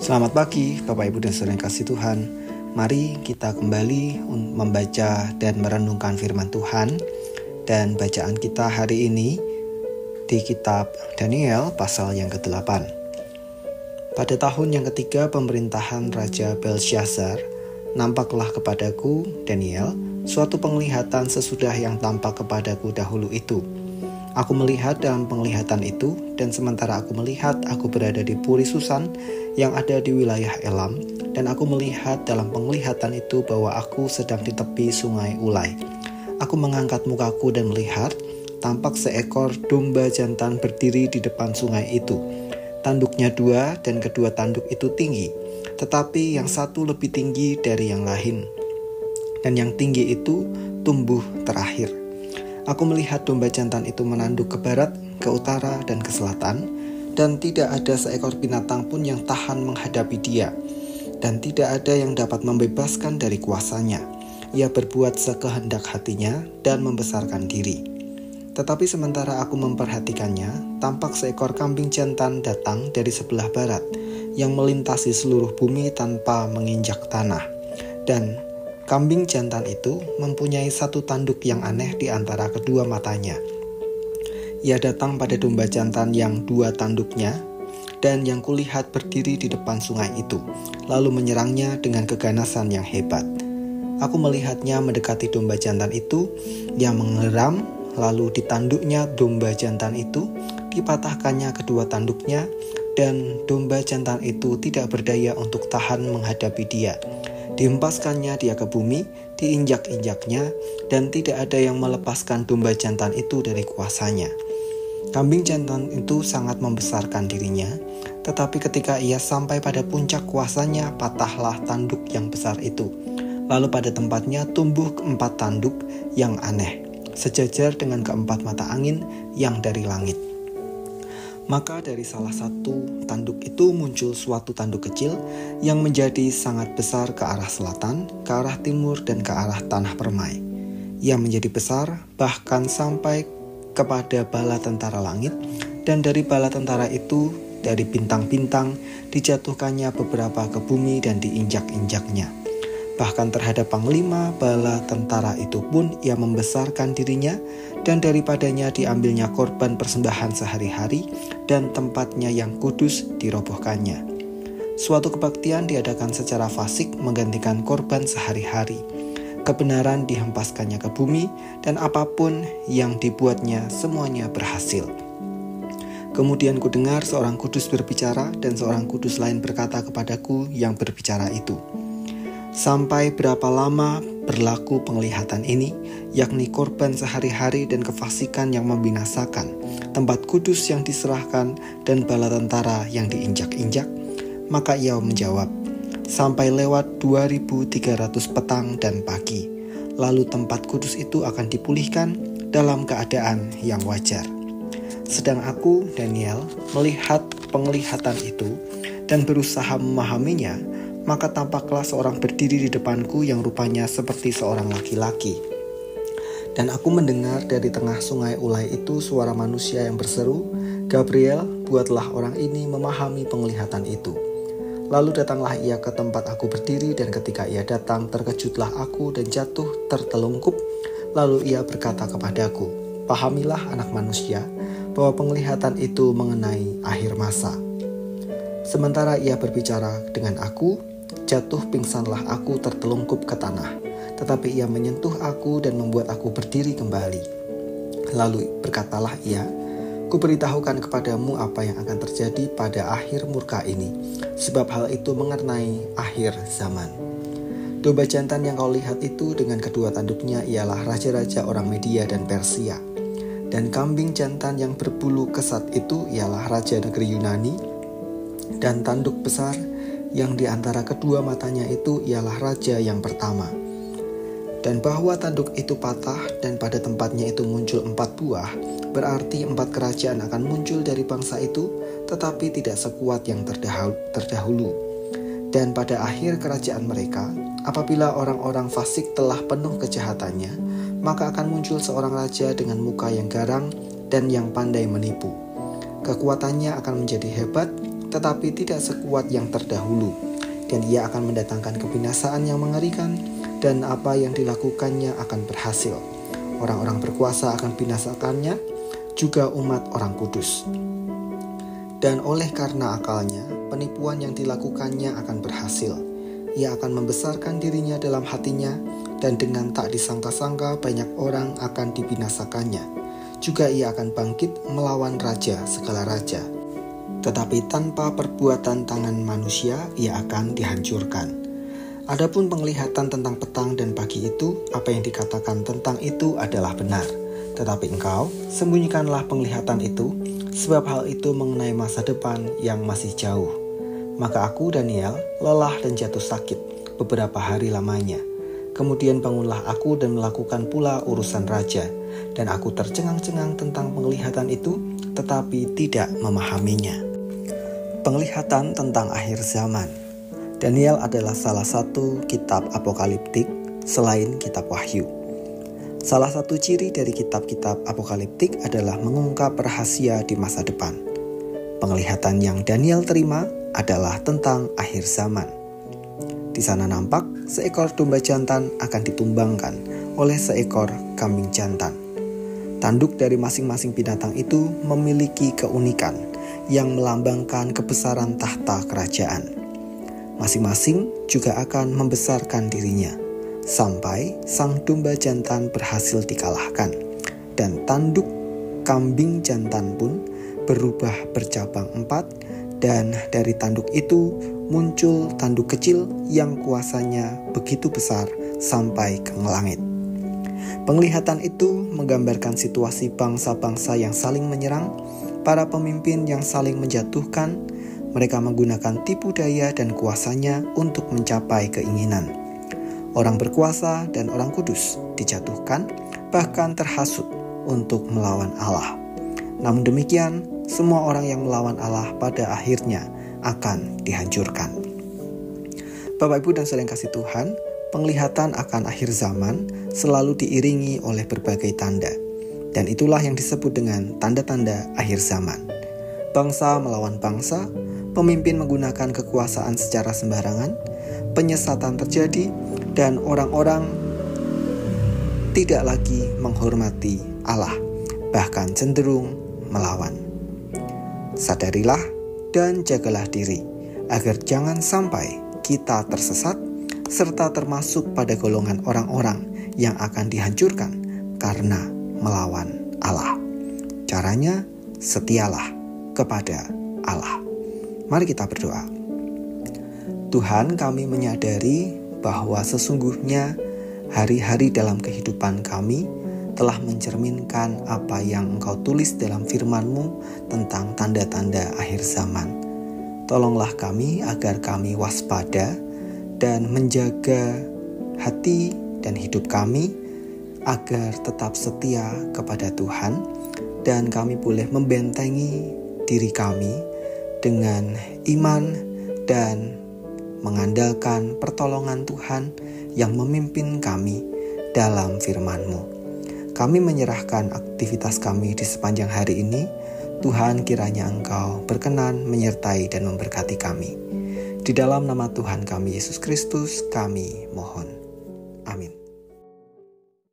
Selamat pagi Bapak Ibu dan Saudara yang kasih Tuhan. Mari kita kembali membaca dan merenungkan firman Tuhan. Dan bacaan kita hari ini di kitab Daniel pasal yang ke-8. Pada tahun yang ketiga pemerintahan Raja Belsyazar, nampaklah kepadaku, Daniel, suatu penglihatan sesudah yang tampak kepadaku dahulu itu. Aku melihat dalam penglihatan itu, dan sementara aku melihat, aku berada di Puri Susan yang ada di wilayah Elam, dan aku melihat dalam penglihatan itu bahwa aku sedang di tepi sungai Ulai. Aku mengangkat mukaku dan melihat, tampak seekor domba jantan berdiri di depan sungai itu. Tanduknya 2 dan kedua tanduk itu tinggi, tetapi yang satu lebih tinggi dari yang lain. Dan yang tinggi itu tumbuh terakhir. Aku melihat domba jantan itu menanduk ke barat, ke utara, dan ke selatan, dan tidak ada seekor binatang pun yang tahan menghadapi dia, dan tidak ada yang dapat membebaskan dari kuasanya. Ia berbuat sekehendak hatinya dan membesarkan diri. Tetapi sementara aku memperhatikannya, tampak seekor kambing jantan datang dari sebelah barat, yang melintasi seluruh bumi tanpa menginjak tanah. Dan kambing jantan itu mempunyai satu tanduk yang aneh di antara kedua matanya. Ia datang pada domba jantan yang 2 tanduknya, dan yang kulihat berdiri di depan sungai itu, lalu menyerangnya dengan keganasan yang hebat. Aku melihatnya mendekati domba jantan itu, yang mengeram, lalu di tanduknya domba jantan itu, dipatahkannya kedua tanduknya, dan domba jantan itu tidak berdaya untuk tahan menghadapi dia. Dihempaskannya dia ke bumi, diinjak-injaknya, dan tidak ada yang melepaskan domba jantan itu dari kuasanya. Kambing jantan itu sangat membesarkan dirinya, tetapi ketika ia sampai pada puncak kuasanya, patahlah tanduk yang besar itu. Lalu pada tempatnya tumbuh 4 tanduk yang aneh, sejajar dengan ke-4 mata angin yang dari langit. Maka dari salah satu tanduk itu muncul suatu tanduk kecil yang menjadi sangat besar ke arah selatan, ke arah timur, dan ke arah tanah permai. Ia menjadi besar bahkan sampai kepada bala tentara langit, dan dari bala tentara itu, dari bintang-bintang, dijatuhkannya beberapa ke bumi dan diinjak-injaknya. Bahkan terhadap panglima bala tentara itu pun ia membesarkan dirinya, dan daripadanya diambilnya korban persembahan sehari-hari, dan tempatnya yang kudus dirobohkannya. Suatu kebaktian diadakan secara fasik menggantikan korban sehari-hari. Kebenaran dihempaskannya ke bumi, dan apapun yang dibuatnya semuanya berhasil. Kemudian kudengar seorang kudus berbicara, dan seorang kudus lain berkata kepadaku yang berbicara itu, "Sampai berapa lama berlaku penglihatan ini, yakni korban sehari-hari dan kefasikan yang membinasakan, tempat kudus yang diserahkan, dan bala tentara yang diinjak-injak?" Maka ia menjawab, "Sampai lewat 2300 petang dan pagi, lalu tempat kudus itu akan dipulihkan dalam keadaan yang wajar." Sedang aku, Daniel, melihat penglihatan itu dan berusaha memahaminya, maka tampaklah seorang berdiri di depanku yang rupanya seperti seorang laki-laki. Dan aku mendengar dari tengah sungai Ulai itu suara manusia yang berseru, "Gabriel, buatlah orang ini memahami penglihatan itu." Lalu datanglah ia ke tempat aku berdiri, dan ketika ia datang, terkejutlah aku dan jatuh tertelungkup. Lalu ia berkata kepadaku, "Pahamilah anak manusia, bahwa penglihatan itu mengenai akhir masa." Sementara ia berbicara dengan aku, jatuh pingsanlah aku tertelungkup ke tanah, tetapi ia menyentuh aku dan membuat aku berdiri kembali. Lalu berkatalah ia, "Kuberitahukan kepadamu apa yang akan terjadi pada akhir murka ini, sebab hal itu mengenai akhir zaman. Domba jantan yang kau lihat itu dengan kedua tanduknya ialah raja-raja orang Media dan Persia. Dan kambing jantan yang berbulu kesat itu ialah raja negeri Yunani, dan tanduk besar yang di antara kedua matanya itu ialah raja yang pertama. Dan bahwa tanduk itu patah dan pada tempatnya itu muncul 4 buah, berarti 4 kerajaan akan muncul dari bangsa itu, tetapi tidak sekuat yang terdahulu. Dan pada akhir kerajaan mereka, apabila orang-orang fasik telah penuh kejahatannya, maka akan muncul seorang raja dengan muka yang garang dan yang pandai menipu. Kekuatannya akan menjadi hebat, tetapi tidak sekuat yang terdahulu, dan ia akan mendatangkan kebinasaan yang mengerikan, dan apa yang dilakukannya akan berhasil. Orang-orang berkuasa akan binasakannya, juga umat orang kudus. Dan oleh karena akalnya, penipuan yang dilakukannya akan berhasil. Ia akan membesarkan dirinya dalam hatinya, dan dengan tak disangka-sangka banyak orang akan dibinasakannya. Juga ia akan bangkit melawan raja segala raja. Tetapi tanpa perbuatan tangan manusia, ia akan dihancurkan. Adapun penglihatan tentang petang dan pagi itu, apa yang dikatakan tentang itu adalah benar. Tetapi engkau, sembunyikanlah penglihatan itu, sebab hal itu mengenai masa depan yang masih jauh. Maka aku, Daniel, lelah dan jatuh sakit beberapa hari lamanya. Kemudian bangunlah aku dan melakukan pula urusan raja, dan aku tercengang-cengang tentang penglihatan itu, tetapi tidak memahaminya. Penglihatan tentang akhir zaman. Daniel adalah salah satu kitab apokaliptik selain kitab Wahyu. Salah satu ciri dari kitab-kitab apokaliptik adalah mengungkap rahasia di masa depan. Penglihatan yang Daniel terima adalah tentang akhir zaman. Di sana nampak seekor domba jantan akan ditumbangkan oleh seekor kambing jantan. Tanduk dari masing-masing binatang itu memiliki keunikan yang melambangkan kebesaran tahta kerajaan. Masing-masing juga akan membesarkan dirinya, sampai sang domba jantan berhasil dikalahkan, dan tanduk kambing jantan pun berubah bercabang 4, dan dari tanduk itu muncul tanduk kecil yang kuasanya begitu besar sampai ke langit. Penglihatan itu menggambarkan situasi bangsa-bangsa yang saling menyerang, para pemimpin yang saling menjatuhkan. Mereka menggunakan tipu daya dan kuasanya untuk mencapai keinginan. Orang berkuasa dan orang kudus dijatuhkan, bahkan terhasut untuk melawan Allah. Namun demikian, semua orang yang melawan Allah pada akhirnya akan dihancurkan. Bapak, Ibu, dan saudara yang kasih Tuhan, penglihatan akan akhir zaman selalu diiringi oleh berbagai tanda. Dan itulah yang disebut dengan tanda-tanda akhir zaman. Bangsa melawan bangsa, pemimpin menggunakan kekuasaan secara sembarangan, penyesatan terjadi, dan orang-orang tidak lagi menghormati Allah, bahkan cenderung melawan. Sadarilah dan jagalah diri, agar jangan sampai kita tersesat, serta termasuk pada golongan orang-orang yang akan dihancurkan karena melawan Allah. Caranya, setialah kepada Allah. Mari kita berdoa. Tuhan, kami menyadari bahwa sesungguhnya hari-hari dalam kehidupan kami telah mencerminkan apa yang Engkau tulis dalam firman-Mu tentang tanda-tanda akhir zaman. Tolonglah kami agar kami waspada dan menjaga hati dan hidup kami agar tetap setia kepada Tuhan, dan kami boleh membentengi diri kami dengan iman dan mengandalkan pertolongan Tuhan yang memimpin kami dalam firman-Mu. Kami menyerahkan aktivitas kami di sepanjang hari ini. Tuhan, kiranya Engkau berkenan menyertai dan memberkati kami. Di dalam nama Tuhan kami Yesus Kristus kami mohon. Amin.